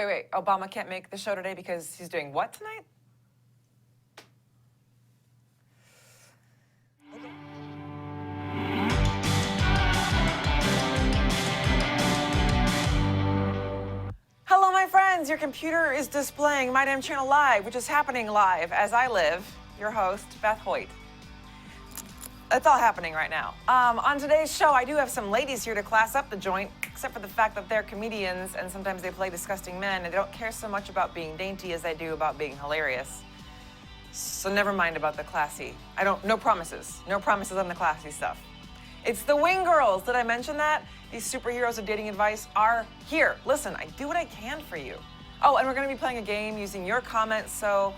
Wait. Obama can't make the show today because he's doing what tonight? Hello, my friends. Your computer is displaying My Damn Channel Live, which is happening live as I live, your host, Beth Hoyt. It's all happening right now. On today's show, I do have some ladies here to class up the joint, except for the fact that they're comedians and sometimes they play disgusting men and they don't care so much about being dainty as they do about being hilarious. So never mind about the classy. No promises. No promises on the classy stuff. It's the Wing Girls. Did I mention that? These superheroes of dating advice are here. Listen, I do what I can for you. Oh, and we're going to be playing a game using your comments, so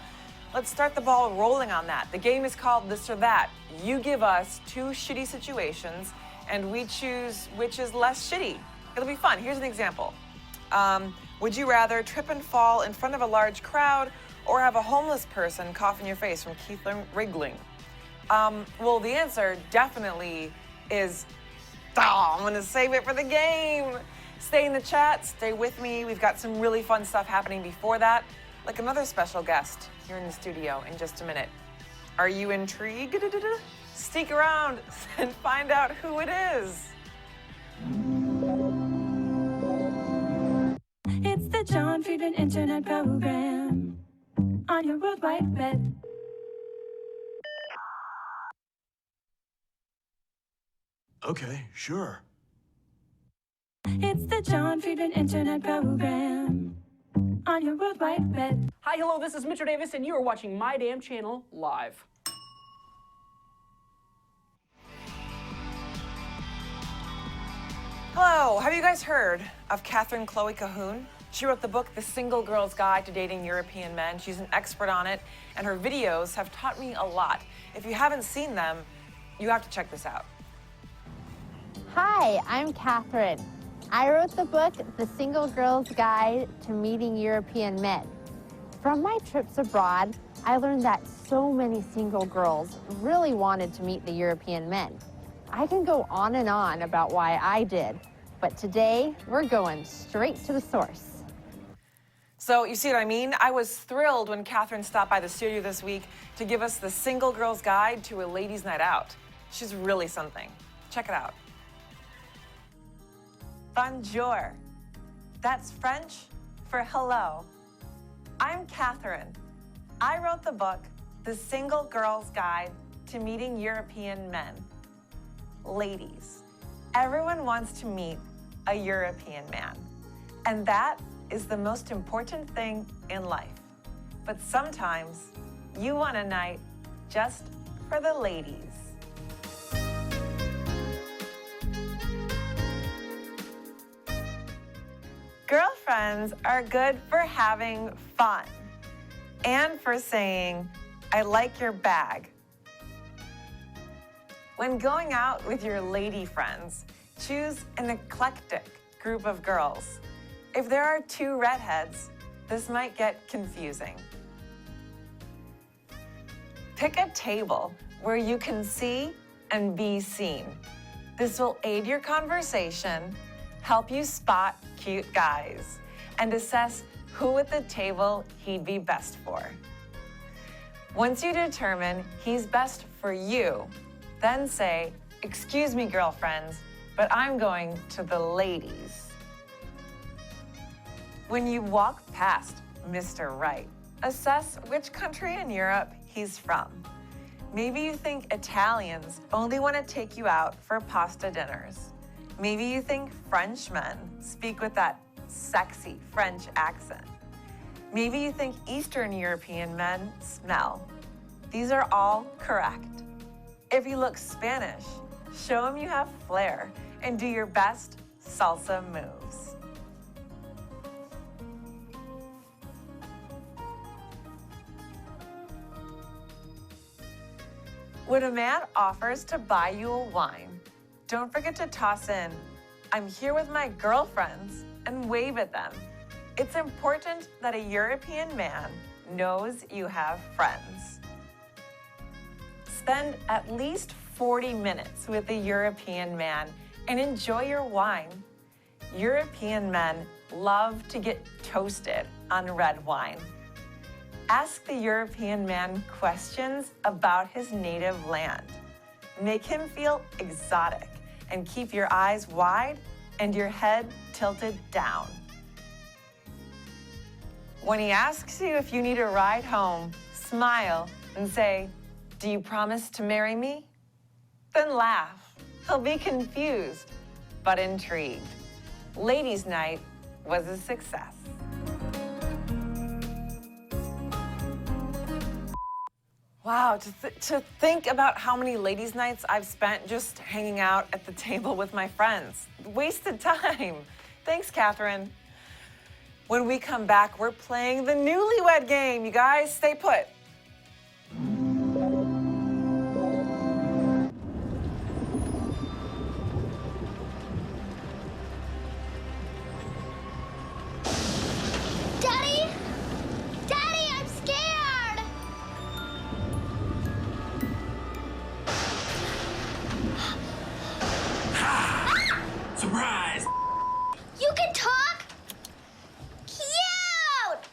let's start the ball rolling on that. The game is called This or That. You give us two shitty situations, and we choose which is less shitty. It'll be fun. Here's an example. Would you rather trip and fall in front of a large crowd or have a homeless person cough in your face from Keith wriggling? Well, the answer definitely is, I'm going to save it for the game. Stay in the chat. Stay with me. We've got some really fun stuff happening before that, like another special guest here in the studio in just a minute. Are you intrigued? Stick around and find out who it is. It's the John Friedman Internet Program on your World Wide Web. Okay, sure. It's the John Friedman Internet Program on your World Wide Web. Hi, hello, this is Mitchell Davis, and you are watching My Damn Channel live. Hello, have you guys heard of Catherine Chloe Cahoon? She wrote the book, The Single Girl's Guide to Dating European Men. She's an expert on it, and her videos have taught me a lot. If you haven't seen them, you have to check this out. Hi, I'm Catherine. I wrote the book, The Single Girl's Guide to Meeting European Men. From my trips abroad, I learned that so many single girls really wanted to meet the European men. I can go on and on about why I did, but today we're going straight to the source. So you see what I mean? I was thrilled when Catherine stopped by the studio this week to give us the Single Girl's Guide to a ladies' night out. She's really something. Check it out. Bonjour. That's French for hello. I'm Catherine. I wrote the book, The Single Girl's Guide to Meeting European Men. Ladies, everyone wants to meet a European man, and that is the most important thing in life. But sometimes you want a night just for the ladies. Girlfriends are good for having fun and for saying, I like your bag. When going out with your lady friends, choose an eclectic group of girls. If there are two redheads, this might get confusing. Pick a table where you can see and be seen. This will aid your conversation, help you spot cute guys, and assess who at the table he'd be best for. Once you determine he's best for you, then say, excuse me, girlfriends, but I'm going to the ladies. When you walk past Mr. Right, assess which country in Europe he's from. Maybe you think Italians only want to take you out for pasta dinners. Maybe you think Frenchmen speak with that sexy French accent. Maybe you think Eastern European men smell. These are all correct. If you look Spanish, show them you have flair and do your best salsa moves. When a man offers to buy you a wine, don't forget to toss in, I'm here with my girlfriends, and wave at them. It's important that a European man knows you have friends. Spend at least 40 minutes with a European man and enjoy your wine. European men love to get toasted on red wine. Ask the European man questions about his native land. Make him feel exotic and keep your eyes wide and your head tilted down. When he asks you if you need a ride home, smile and say, "Do you promise to marry me?" Then laugh. He'll be confused, but intrigued. Ladies' night was a success. Wow, to think about how many ladies' nights I've spent just hanging out at the table with my friends. Wasted time. Thanks, Catherine. When we come back, we're playing the Newlywed game. You guys, stay put. Daddy! Daddy, I'm scared! Surprise! You can talk? Cute!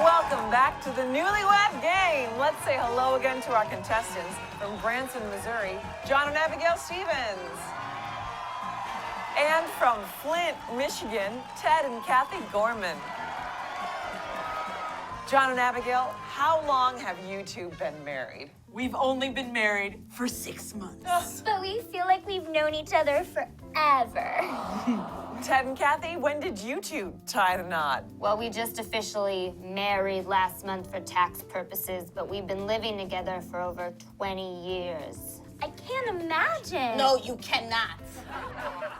Welcome back to the Newlywed Game. Let's say hello again to our contestants from Branson, Missouri, John and Abigail Stevens. And from Flint, Michigan, Ted and Kathy Gorman. John and Abigail, how long have you two been married? We've only been married for 6 months. But we feel like we've known each other forever. Ted and Kathy, when did you two tie the knot? Well, we just officially married last month for tax purposes, but we've been living together for over 20 years. I can't imagine. No, you cannot.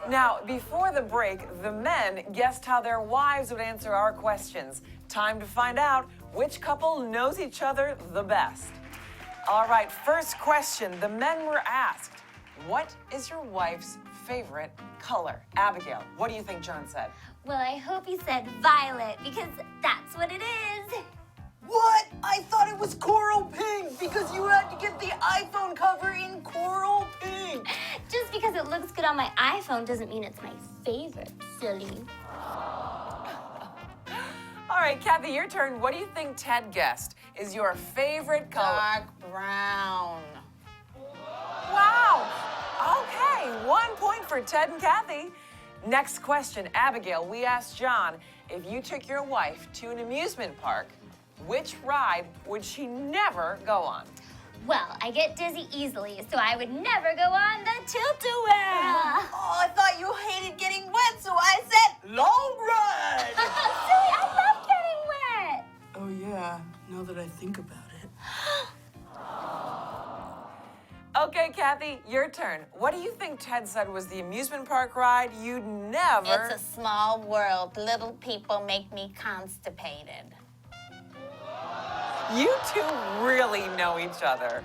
Now, before the break, the men guessed how their wives would answer our questions. Time to find out which couple knows each other the best. All right, first question. The men were asked, what is your wife's favorite color? Abigail, what do you think John said? Well, I hope he said violet, because that's what it is. What? I thought it was coral pink because you had to get the iPhone cover in coral pink. Just because it looks good on my iPhone doesn't mean it's my favorite, silly. All right, Kathy, your turn. What do you think Ted guessed is your favorite color? Dark brown. Wow. Okay, 1 point for Ted and Kathy. Next question, Abigail. We asked John, if you took your wife to an amusement park, which ride would she never go on? Well, I get dizzy easily, so I would never go on the tilt-a-whirl. Oh, I thought you hated getting wet, so I said long ride. Silly, I love getting wet. Oh, yeah, now that I think about it. Okay, Kathy, your turn. What do you think Ted said was the amusement park ride you'd never... It's a small world. Little people make me constipated. You two really know each other.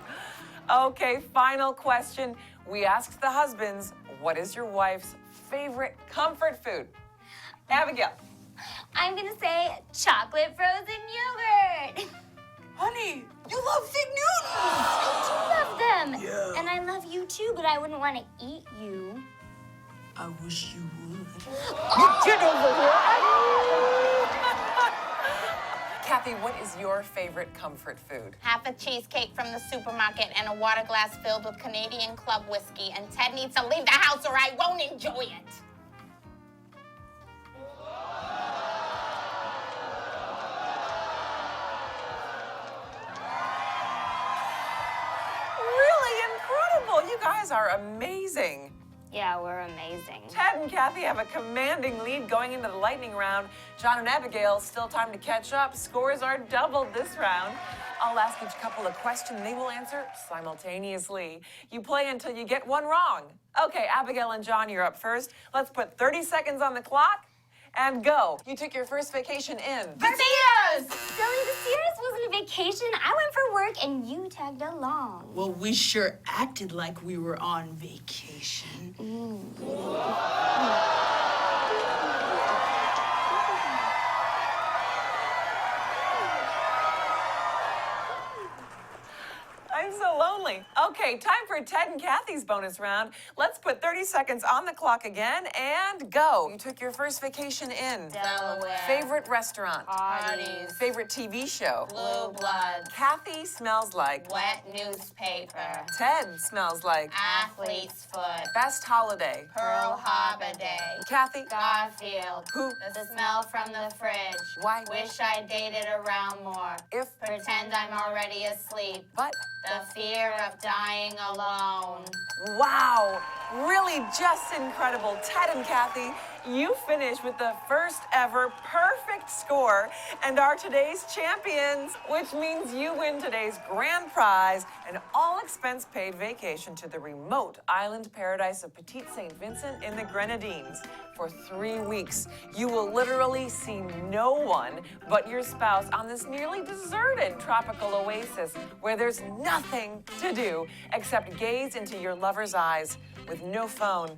Okay, final question. We asked the husbands, what is your wife's favorite comfort food? Abigail. I'm gonna say chocolate frozen yogurt. Honey, you love Fig Newtons. I do love them. Yeah. And I love you too, but I wouldn't want to eat you. I wish you would. Get over here. Kathy, what is your favorite comfort food? Half a cheesecake from the supermarket and a water glass filled with Canadian Club whiskey. And Ted needs to leave the house or I won't enjoy it. Really incredible. You guys are amazing. Yeah, we're amazing. Ted and Kathy have a commanding lead going into the lightning round. John and Abigail, still time to catch up. Scores are doubled this round. I'll ask each couple a question. They will answer simultaneously. You play until you get one wrong. Okay, Abigail and John, you're up first. Let's put 30 seconds on the clock and go. You took your first vacation in. Silly, the Sears wasn't a vacation. I went for work and you tagged along. Well, we sure acted like we were on vacation. Okay, time for Ted and Kathy's bonus round. Let's put 30 seconds on the clock again and go. You took your first vacation in Delaware. Favorite restaurant? Parties. Favorite TV show? Blue Bloods. Kathy smells like Wet newspaper. Ted smells like Athlete's foot. best holiday. Pearl Harbor Day. Kathy? Garfield. Who? The smell from the fridge. Why? Wish I dated around more. If? Pretend I'm already asleep. But? The fear of dying alone. Wow, really just incredible. Ted and Kathy, you finished with the first ever perfect score and are today's champions, which means you win today's grand prize, an all-expense paid vacation to the remote island paradise of Petite St. Vincent in the Grenadines. For 3 weeks, you will literally see no one but your spouse on this nearly deserted tropical oasis where there's nothing to do except gaze into your lover's eyes with no phone,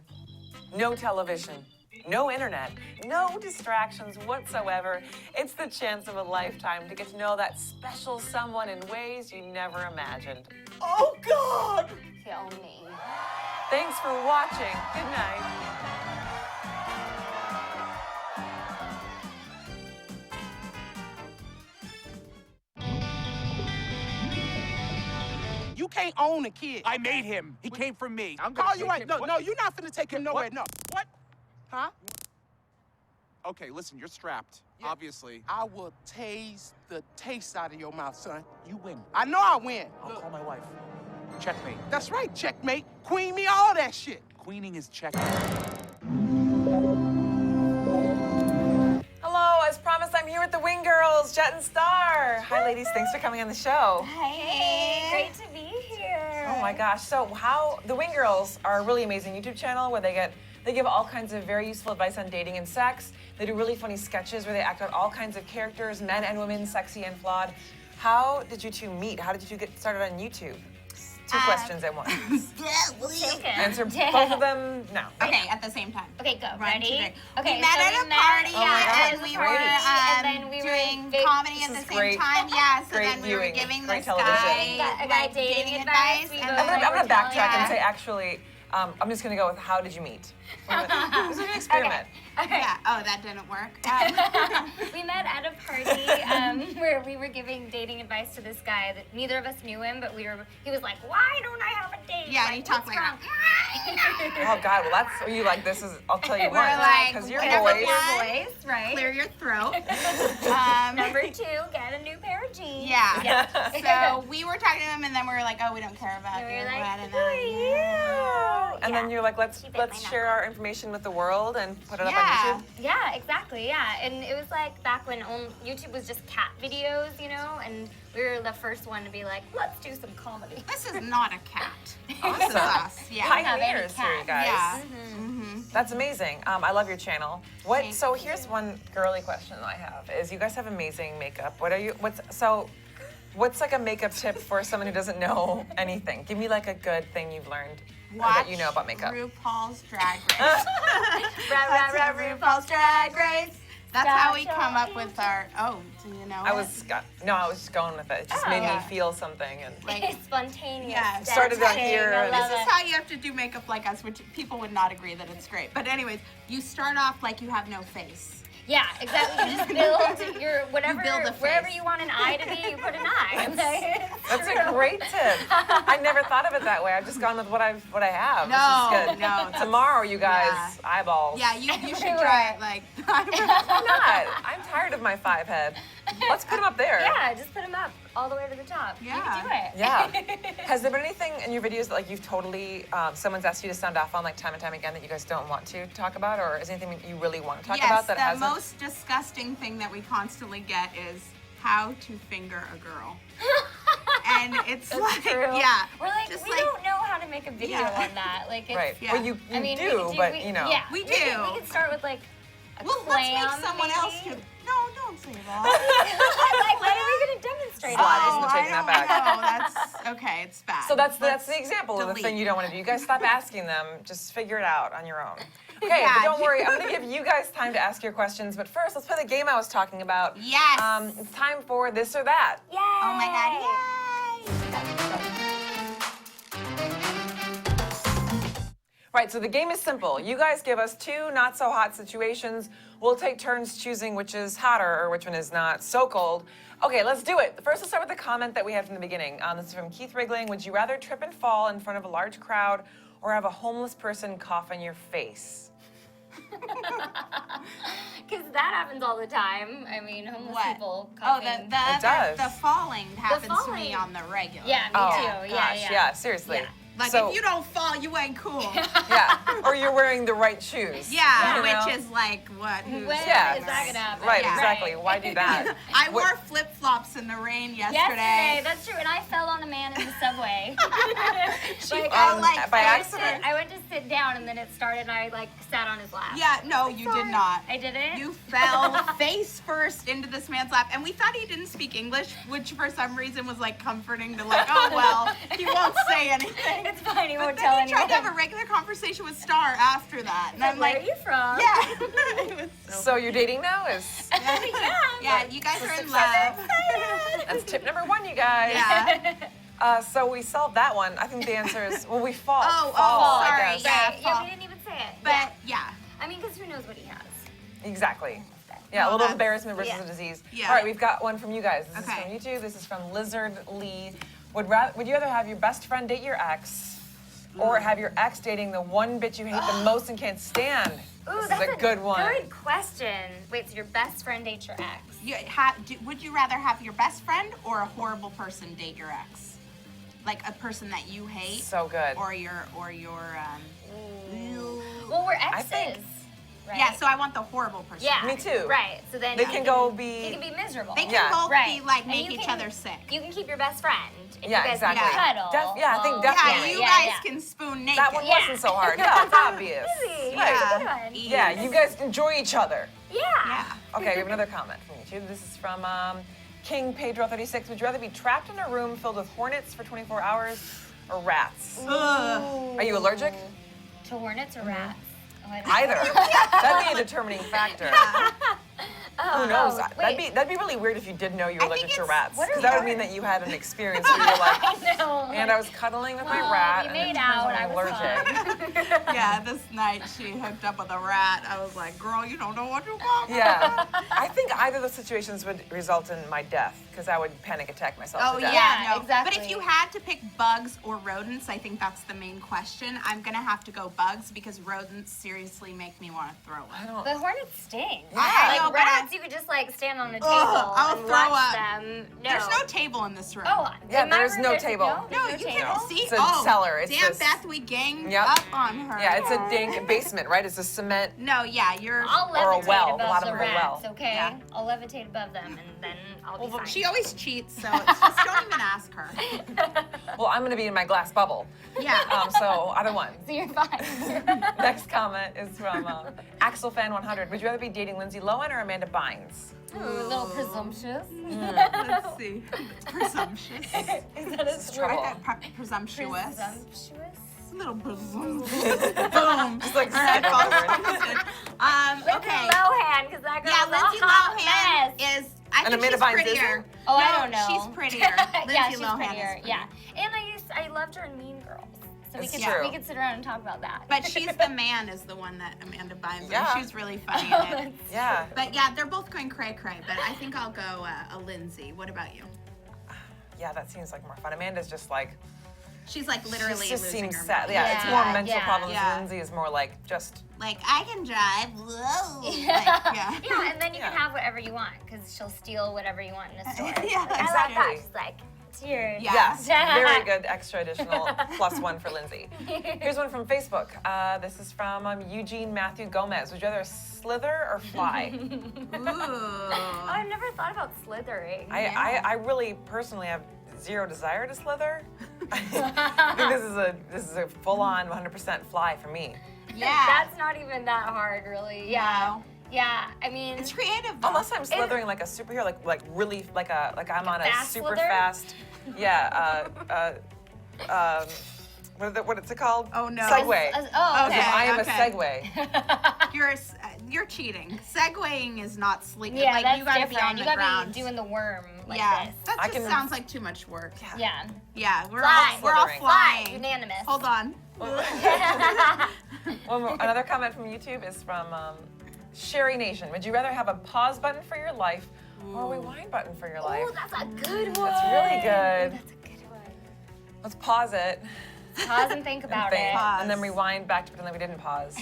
no television, no internet, no distractions whatsoever. It's the chance of a lifetime to get to know that special someone in ways you never imagined. Oh, God! Kill me. Thanks for watching. Good night. You can't own a kid. I made him. He came from me. I'm gonna Call you take right. him. No, What? no, you're not finna take him nowhere. What? No. What? Huh? Okay, listen, you're strapped, Yeah. obviously. I will tase the taste out of your mouth, son. You win. I know I win. I'll call my wife. Checkmate. That's right, checkmate. Queen me all that shit. Queening is checkmate. Hello, as promised, I'm here with the Wing Girls, Jet and Star. Hi, ladies. Thanks for coming on the show. Hey, great to be here. Oh my gosh! So the Wing Girls are a really amazing YouTube channel where they give all kinds of very useful advice on dating and sex. They do really funny sketches where they act out all kinds of characters, men and women, sexy and flawed. How did you two meet? How did you two get started on YouTube? Two questions at once. Answer both of them now. Okay, at the same time. Okay, go. One, two, Ready? three. Okay, We met so at a party, Oh my God, and we great. were And then we were doing big- comedy at This the is same great. time. Yeah, so Great then we were viewing, giving great this television. guy A guy dating advice. We and both I'm then gonna backtrack and Yeah. say actually, I'm just gonna go with how did you meet? This is an experiment. yeah. Oh, that didn't work. We met at a party where we were giving dating advice to this guy that neither of us knew him, but he was like, "Why don't I have a date?" Yeah, and he talked "What's like wrong?" Oh God, well that's, are you like, this is, I'll tell you We're what, like, because your whatever voice. one. Voice, right? Clear your throat. Number 2, get a new pair of jeans. Yeah. So we were talking to him, and then we were like, "Oh, we don't care about And we you." were like, and "Who are you?" And then you're like, let's Keep it share our information with the world and put it up on Yeah. YouTube. Yeah, exactly, yeah. And it was like back when YouTube was just cat videos, you know, and we were the first one to be like, let's do some comedy. This is not a cat. This is Awesome. us. Yeah. Pioneers here, you guys. Yeah. That's amazing. I love your channel. What? Thank So you. here's one girly question I have: is you guys have amazing makeup. What's like a makeup tip for someone who doesn't know anything? Give me like a good thing you've learned or that you know about makeup. RuPaul's Drag Race. RuPaul's Drag Race. That's how we come up with our. Oh, do you know? I was just going with it. It just made me feel something and It's spontaneous. Yeah. Started down dancing, here I and- love This is it. how you have to do makeup like us, which people would not agree that it's great. But anyways, you start off like you have no face. Yeah, exactly. You just build your whatever, build a wherever face. you want an eye to be, you put an eye. that's a great tip. I never thought of it that way. I've just gone with what I have. No, this is good. no. Tomorrow, you guys, Yeah. eyeballs. Yeah, you should try it. Like, Why not? I'm tired of my 5 head. Let's put them up there. Yeah, just put them up all the way to the top. You Yeah. can do it. Yeah. Has there been anything in your videos that like you've totally, someone's asked you to sound off on like time and time again that you guys don't want to talk about, or is anything you really want to talk about that the hasn't? most disgusting thing that we constantly get is how to finger a girl. And it's like, True. yeah. We're like, just we don't know how to make a video Yeah. on that. Like, it's, Right. Yeah. Well, you I mean, do, we but we- you know. Yeah, We We do. could start with like a Well, let's clam, make someone else maybe. do. No, don't say that. Like, what are we gonna demonstrate? Slide on? isn't taking that back. No, that's okay. It's bad. So that's Let's the example of the delete. thing you don't want to do. You guys stop asking them. Just figure it out on your own. Okay, Yeah. but don't worry. I'm going to give you guys time to ask your questions. But first, let's play the game I was talking about. Yes. It's time for this or that. Yay! Oh my God! Yay! Right, so the game is simple. You guys give us 2 not so hot situations. We'll take turns choosing which is hotter or which one is not so cold. Okay, let's do it. First, let's start with the comment that we had from the beginning. This is from Keith Wriggling. Would you rather trip and fall in front of a large crowd or have a homeless person cough in your face? Because that happens all the time. I mean, homeless people Oh, coughing. It does. the falling happens to me falling. on the regular. Yeah, me too. Gosh, yeah, seriously. Yeah. Like, So- if you don't fall, you ain't cool. Yeah, or you're wearing the right shoes. Yeah, you know? which is like, what? Who's When Yeah. is that gonna happen? Right, Yeah. exactly. Why do that? I What- wore flip-flops in the rain Yesterday, that's true, and I fell on a man in the subway. by accident? I went to sit down, and then it started, and I sat on his lap. Yeah, no, you did not. I didn't. You fell face first into this man's lap, and we thought he didn't speak English, which for some reason was comforting to oh well, he won't say anything. It's fine. He But won't then tell he anyone. tried to have a regular conversation with Star after that, and I'm Where like, are you from? yeah. It was So you're dating now? yeah, you guys are in love. That's tip number 1, you guys. Yeah. So we solved that one. I think the answer is, well, we fall. Oh, fall, sorry, I guess. yeah. Right. Yeah, fall. we didn't even say it. But yeah. I mean, because who knows what he has? Exactly. Yeah, a Well, little that's- embarrassment versus yeah. a disease. Yeah. All right, we've got one from you guys. This Okay. is from you two. This is from Lizard Lee. Would you rather have your best friend date your ex, or have your ex dating the one bitch you hate the most and can't stand? Ooh, This that's is a good one. Good question. Wait, so your best friend dates your ex? Would you rather have your best friend or a horrible person date your ex? Like a person that you hate? So good. Or your Well, we're I exes. think- Right? Yeah, so I want the horrible person. Yeah. Me too. Right. So then They he can go be- He can be miserable. They can Yeah. both Right. be like And make you each can- other sick. You can keep your best friend. And Yeah, you guys exactly. can cuddle. Yeah, I think Well, definitely. Yeah, you yeah, guys yeah. can spoon naked. That one Yeah. wasn't so hard. Yeah, it's obvious. Easy. Right. That's a good one. Yeah, you guys enjoy each other. Yeah. Yeah. Okay, we have another comment from YouTube. This is from King Pedro 36. Would you rather be trapped in a room filled with hornets for 24 hours or rats? Ugh. Are you allergic? To hornets or rats? Oh, I don't Either. know. That'd be a determining factor. Who knows? That'd be really weird if you did know you were I think allergic to it's- rats. what are Because that would your- mean that you had an experience where you were like, I know. and I was cuddling with my Well, rat we and made it turns out, out I I'm was allergic. Yeah, this night she hooked up with a rat. I was like, girl, you don't know what you're talking Yeah. about. I think either of those situations would result in my death because I would panic attack myself Oh to death. yeah, Yeah, no. exactly. But if you had to pick bugs or rodents, I think that's the main question. I'm gonna have to go bugs because rodents seriously make me want to throw I up. don't. The hornets sting. I know, Like but rats, you could just stand on a table I'll and throw watch up. them. No. There's no table in this room. Oh, Yeah, in my there's room, no table. no, there's you table. can't see. It's a cellar. It's damn, this- Beth, we ganged Yep. up on her. Yeah, it's a dank basement, right? It's a cement. No, yeah, you're. I'll Or a levitate well, the above bottom the of a well. rats, okay? Yeah. I'll levitate above them, and then I'll be fine. She always cheats, so it's just don't even ask her. Well, I'm going to be in my glass bubble. Yeah. So either one. So you're fine. Next comment is from AxelFan100. Would you rather be dating Lindsay Lohan or Amanda Bynes? Ooh, a little presumptuous. Let's see. Presumptuous. Is that This is a trouble. Presumptuous. Presumptuous? A little presumptuous. Boom. Just like All right, skip over it. Lindsay okay. Lohan, because that girl's Yeah, Lindsay a hot Lohan mess. is. I And think Amanda she's Bynes prettier. isn't? Oh, no, I don't know. She's prettier. Lindsay Yeah, she's Lohan prettier. is Yeah, and I loved her in Mean Girls. So It's we true. could sit around and talk about that. But she's the man is the one that Amanda Bynes. Yeah. She's really funny in it. Yeah. But yeah, they're both going cray cray. But I think I'll go a Lindsay. What about you? Yeah, that seems like more fun. Amanda's just like, She's like literally she just losing seems her sad. mind. Yeah, it's more Yeah, mental yeah, problems. yeah. Lindsay is more like just, Like I can drive. Whoa. Like, yeah. Yeah, and then you Yeah. can have whatever you want because she'll steal whatever you want in a store. Yeah, I love that. exactly. She's like, it's yours. Yeah. yes, very good extra additional +1 for Lindsay. Here's one from Facebook. This is from Eugene Matthew Gomez. Would you rather slither or fly? Oh, I've never thought about slithering. I really personally have zero desire to slither. I think this is a full-on 100% fly for me. Yeah. That's not even that hard, really. Yeah. No. Yeah, I mean, It's creative though. Unless I'm slithering like a superhero, like really like I'm on a fast super slither? fast, what is it called? Oh, no. Segway. oh, As if I am okay. a Segway. You're cheating. Segwaying is not sleek. yeah, like that's you gotta different. be on you the gotta ground. be doing the worm like yeah, this. that just sounds like too much work. Yeah. Yeah, we're Fly. all Slithering. flying. Unanimous. Hold on. Another comment from YouTube is from Sherry Nation. Would you rather have a pause button for your life or a rewind button for your life? Oh, that's a good one. That's really good. That's a good one. Let's pause it. Pause and think about it. And then rewind back to pretend that we didn't pause.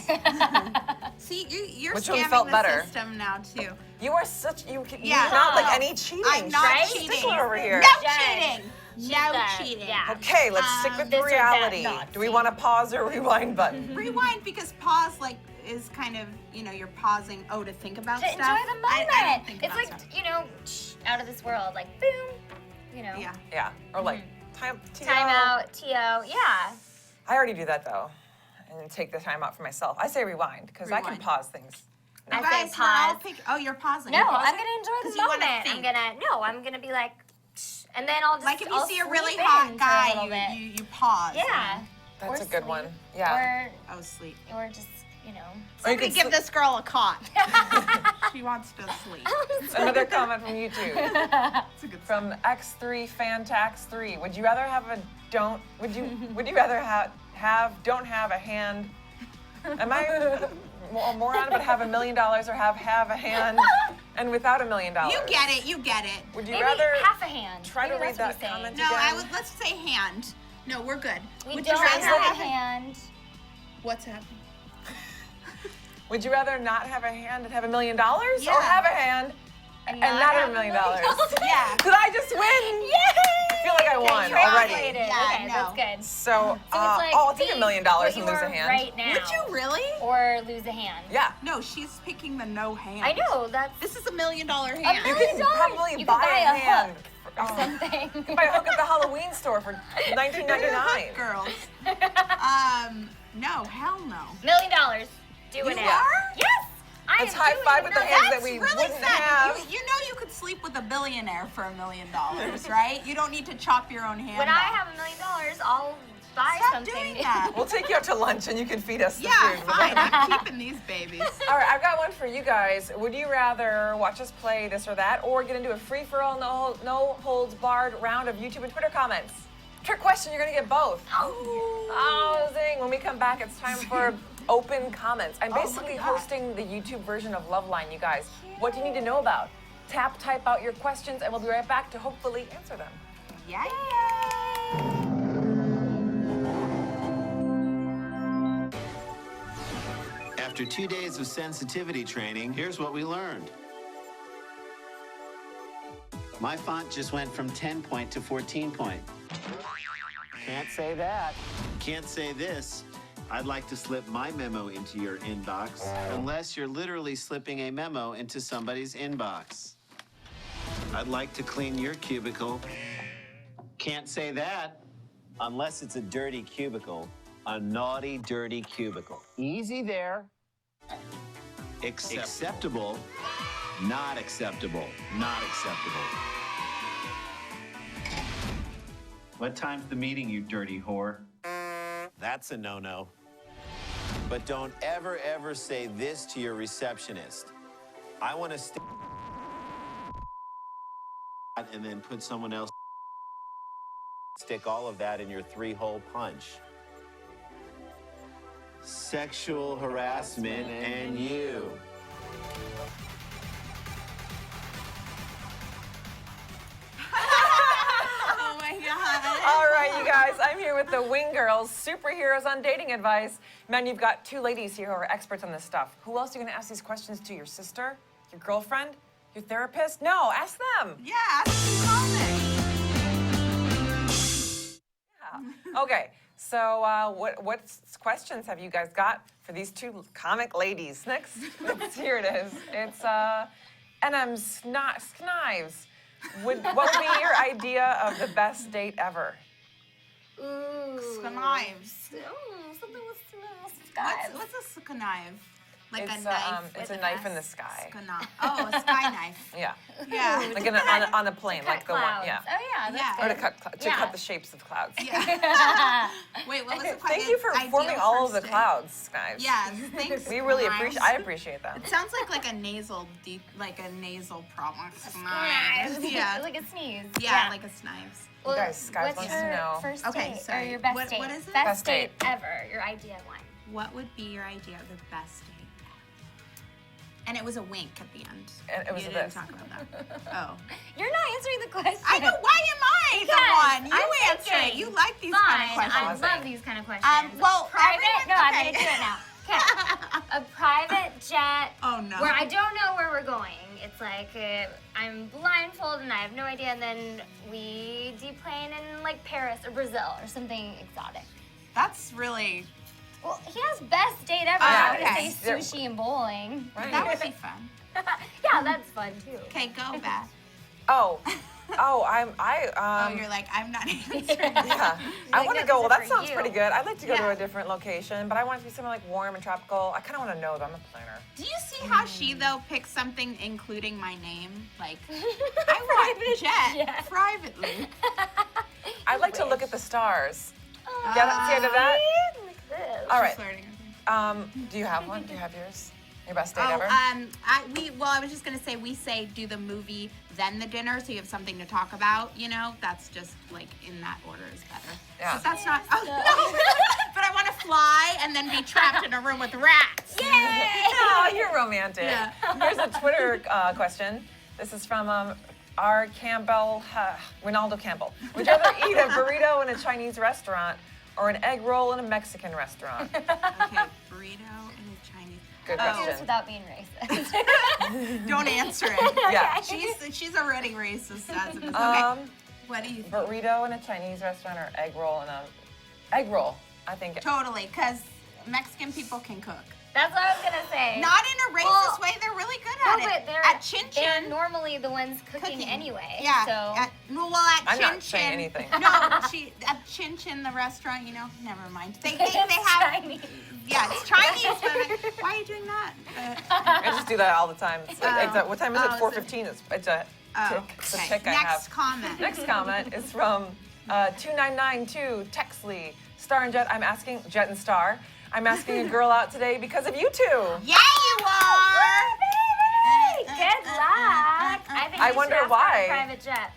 See, you're Which one scamming felt the better? system now too. You are such you're Yeah. not like any cheating. I'm not right? cheating. Stickler over here. No Judge. cheating. She's No the- cheating. Yeah. Okay, let's stick with the this or that reality. Nazi. Do we want a pause or a rewind button? Rewind because pause is kind of you're pausing to think about To stuff. enjoy the moment. I don't think It's about like, stuff. out of this world. Like, boom. Yeah. Yeah. Or like time Out, TO. Yeah. I already do that though, and take the time out for myself. I say rewind because I can Rewind. pause things. I Guys, say we're all pause. you're pausing. No, You're I'm pausing? gonna enjoy 'Cause the you wanna moment. think. I'm gonna be like, and then I'll just Like if you I'll see a sleep really in hot for a guy, little bit. you pause. Yeah. That's Or a good sleep. one. Yeah. Oh, sleep. Or just Or you Somebody could give sleep- this girl a cot. She wants to sleep. Another comment from YouTube. It's a good From X3 Fantax3. Would you rather have a would you rather have don't have a hand? Am I a moron but have $1 million or have a hand and without $1 million? You get it. You get it. Would you Maybe rather half a hand. try to Maybe read that's what that he's comment saying. No, again? let's say hand. No, we're good. We Would don't you rather have a have hand. What's happening? Would you rather not have a hand and have $1 million or Yeah. have a hand and not have $1 million? Yeah. Did I just win? Yay! I feel like I won already. Translated. Yeah, Okay, no. that's good. So, So it's like I'll take be $1 million what and you lose a are hand. right now. Would you really? Or lose a hand. Yeah. No, she's picking the no hand. I know, that's This is $1 million hand. You can probably You can buy buy a a hand. or something. You can buy a hook at the Halloween store for $19.99. Girls. No, hell no. $1 million. Doing You it. are? Yes. I Let's am high doing five it. with the No, hands that's that we really wouldn't sad. have. You know you could sleep with a billionaire for $1 million, right? You don't need to chop your own hand When off. I have $1 million, I'll buy Stop something. doing that. We'll take you out to lunch and you can feed us the Yeah, food. fine. I'm keeping these babies. All right, I've got one for you guys. Would you rather watch us play this or that or get into a free-for-all, no holds barred round of YouTube and Twitter comments? Trick question, you're going to get both. Oh, zing. When we come back, it's time for open comments. I'm basically hosting the YouTube version of Loveline, you guys. What do you need to know about? Type out your questions, and we'll be right back to hopefully answer them. Yay! After 2 days of sensitivity training, here's what we learned. My font just went from 10 point to 14 point. Can't say that. Can't say this. I'd like to slip my memo into your inbox, unless you're literally slipping a memo into somebody's inbox. I'd like to clean your cubicle. Can't say that, unless it's a dirty cubicle. A naughty, dirty cubicle. Easy there. Acceptable. Not acceptable. Not acceptable. What time's the meeting, you dirty whore? That's a no-no. But don't ever, ever say this to your receptionist. I want to and then put someone else stick all of that in your 3-hole punch. Sexual harassment and you. Oh my God. All right, you guys, I'm here with the Wing Girls, superheroes on dating advice. Man, you've got 2 ladies here who are experts on this stuff. Who else are you going to ask these questions to? Your sister? Your girlfriend? Your therapist? No, ask them. Yeah, that's comic. Yeah. Okay, so what questions have you guys got for these 2 comic ladies? Next, here it is. It's NM Knives. What would be your idea of the best date ever? Knives. Something with What's a knife? Like it's a knife. it's a knife in the sky. Oh, a sky knife. Yeah. Yeah. Like on a plane, like the clouds. one. Yeah. Oh yeah, that's Or to good. cut the shapes of clouds. Wait, what was the question? Thank you for forming all of the clouds, guys. Yes, thanks. We really Miles. I appreciate that. It sounds like a nasal problem. Yeah. Like a sneeze. Yeah, like a snives. Well, guys what's wants your to know. first Okay, date sorry. or your best What- date? what is it? Best date. date ever. Your ideal one. What would be your idea of the best date ever? And it was a wink at the end. And it was you this. didn't talk about that. Oh. You're not answering the question. I know. Why am I the one? You I'm answer it. thinking. You like these Fine, kind of questions. I love these kind of questions. Well, private. everyone- No, I'm okay. gonna do it now. Okay. A private jet. Oh no. Where I don't know where we're going. It's like I'm blindfolded and I have no idea, and then we deplane in like Paris or Brazil or something exotic. That's really. Well, he has best date ever. Yeah, I'm gonna okay. say sushi and bowling. Right. That would be fun. Yeah, that's fun too. Okay, go Beth. Oh, You're like, I'm not answering. Yeah, I like, want no, to go. these Well, are that for sounds you. pretty good. I'd like to go to Yeah. a different location, but I want it to be somewhere like warm and tropical. I kind of want to know that I'm a planner. Do you see how she though picks something including my name? Like, I want jet privately. I'd like to look at the stars. Get it to that? Like this. All right. Flirting. Do you have one? Do you have yours? Your best date Oh, ever? I was just gonna say we say do the movie then the dinner, so you have something to talk about. You know, that's just like in that order is better. Yeah. But that's not. Oh no! But I want to fly and then be trapped in a room with rats. Yay! Oh, you're romantic. Yeah. Here's a Twitter question. This is from R. Campbell, Ronaldo Campbell. Would you rather eat a burrito in a Chinese restaurant or an egg roll in a Mexican restaurant? Okay, burrito and a Chinese. Good Do question. this without being racist. Don't answer it. Yeah. She's already racist as it is. Okay. What do you think? Burrito in a Chinese restaurant or egg roll in a egg roll? I think. Totally, because Mexican people can cook. That's what I was gonna say. Not in a racist way. They're really good at No, it. but they're At Chin they're Chin. normally the ones cooking anyway. Yeah. So At I'm Chin not Chin. saying anything. No, at Chin Chin, the restaurant. You know, never mind. They have. Chinese. Yeah, it's Chinese. But why are you doing that? I just do that all the time. It's what time is it? Oh, 4:15. It's a tick. It's a okay. tick I Next have. comment. Next comment is from 2992 Texley. Star and Jet, Jet and Star. I'm asking a girl out today because of you two. Yeah, you are. Good luck. I think I you should wonder ask for why. a private jet.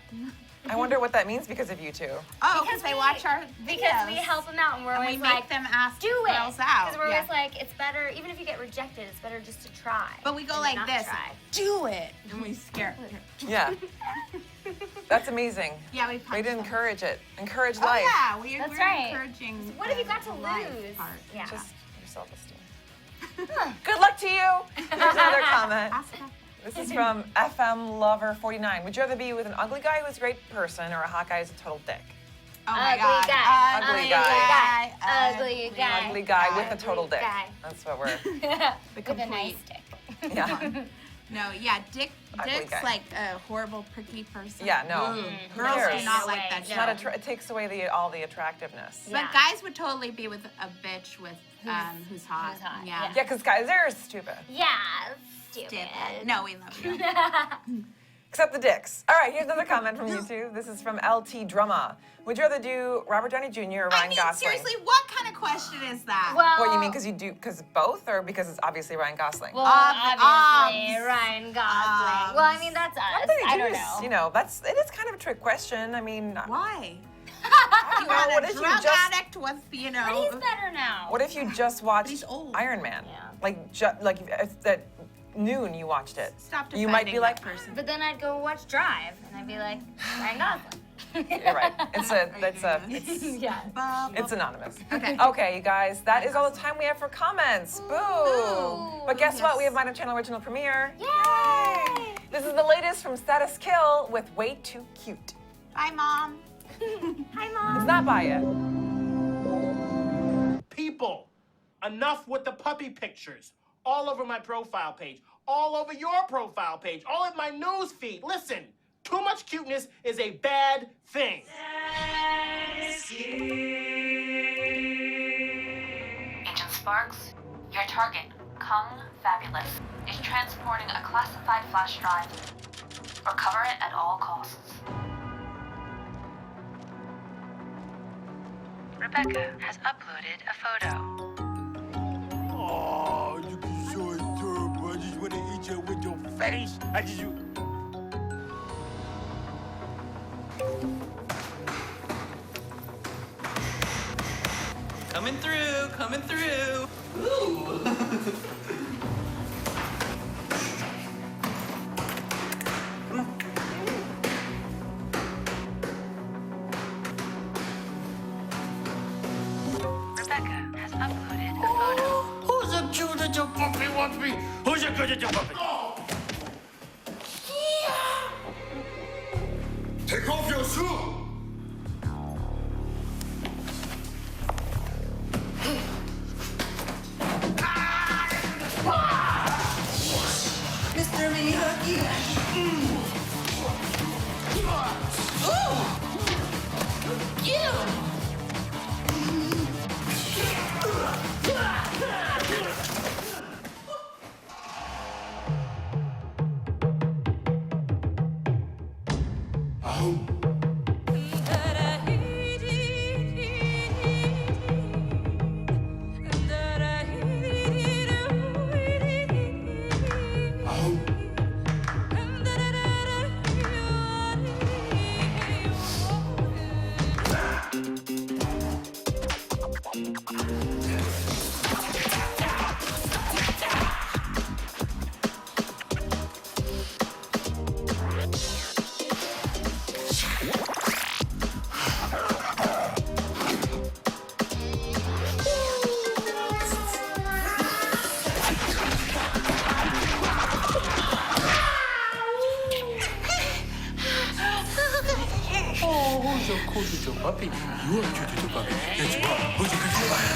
I wonder what that means because of you two. Oh, because they watch our videos. Because we help them out and we're And we always make like, them ask do it. girls out. Because we're Yeah. always like, it's better, even if you get rejected, it's better just to try. But we go than like not this. Try. Do it. And we scare. Yeah. That's amazing. Yeah, we Way punch to them. encourage it. Encourage Oh life. yeah, That's we're right. encouraging. What have you got to life lose? part. Yeah. Just your self-esteem. Good luck to you. Here's another comment. Ask them. This is from FM Lover 49. Would you rather be with an ugly guy who's a great person or a hot guy who's a total dick? Oh my Ugly God. guy. Ugly guy. Ugly guy. Ugly guy with a Ugly total dick. guy. That's what we're. With a nice dick. Yeah. No, yeah, Ugly Dick's guy. like a horrible, pricky person. Yeah. No. Girls cares? do not No like way, that It's shit. not it takes away all the attractiveness. Yeah. But guys would totally be with a bitch with who's hot. who's hot, Yeah. Yeah, because guys, they're stupid. Yeah, stupid. Stupid. No, we love you. Except the dicks. All right, here's another comment from YouTube. This is from LT Drumma. Would you rather do Robert Downey Jr. or Ryan I mean, Gosling? seriously, what kind of question is that? Well, What you mean? Because both, or because it's obviously Ryan Gosling? Well, Obs. obviously, Ryan Gosling. Well, I mean, that's us. Robert Downey I Jr. don't is, know. you know, it is kind of a trick question. I mean, Why? I don't know. Not What a if you drug just addict with, you know. But he's better now. What if you just watched he's old. Iron Man? Yeah. Like if at noon you watched it. Stop You might be defending like, that person. But then I'd go watch Drive, and I'd be like, Ryan Gosling. you're right. Yeah. It's anonymous. Okay. Okay, you guys, that is all the time we have for comments. Boo! But guess what? We have My Damn Channel Original Premiere. Yay! This is the latest from Status Kill with Way Too Cute. Bye, Mom. Hi, Mom. It's not by yet. People, enough with the puppy pictures. All over my profile page. All over your profile page. All in my news feed. Listen, too much cuteness is a bad thing. Agent Sparks, your target, Kung Fabulous is transporting a classified flash drive. Recover it at all costs. Rebecca has uploaded a photo. Oh, you can so adorable. I just want to eat you with your face. Coming through, coming through. Ooh. Rebecca has uploaded a photo. Who's a cute little puppy wuppy? Who's a good little puppy? Oh. Yeah. Take off your shoe. Mr. Miyagi. Ooh! Get him! Who's your cool little puppy? You are a cute little puppy. Yes, you are. Who's your good little puppy?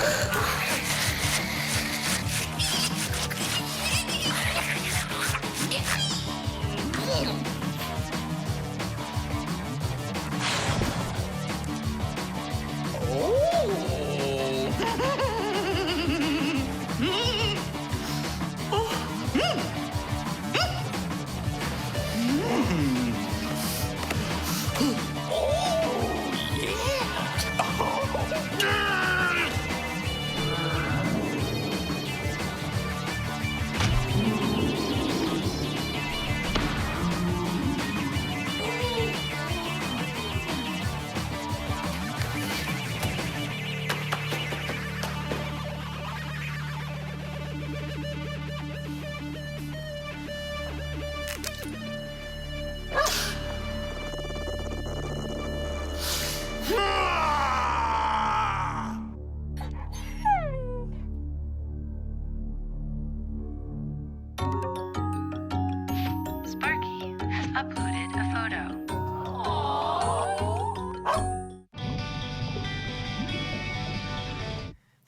Sparky has uploaded a photo.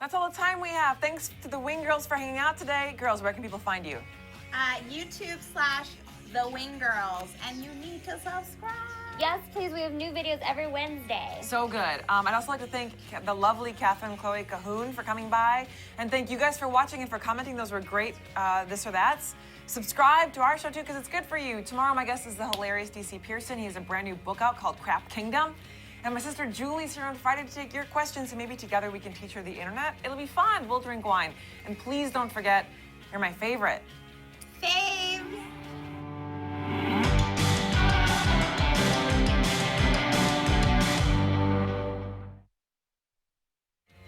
That's all the time we have. Thanks to the Wing Girls for hanging out today. Girls, where can people find you? YouTube/The Wing Girls, and you need to subscribe. Yes, please. We have new videos every Wednesday. So good. I'd also like to thank the lovely Catherine Chloe Cahoon for coming by. And thank you guys for watching and for commenting. Those were great this or that's. Subscribe to our show too, because it's good for you. Tomorrow, my guest is the hilarious DC Pearson. He has a brand new book out called Crap Kingdom. And my sister Julie's here on Friday to take your questions, and maybe together we can teach her the internet. It'll be fun. We'll drink wine. And please don't forget, you're my favorite. Favorite.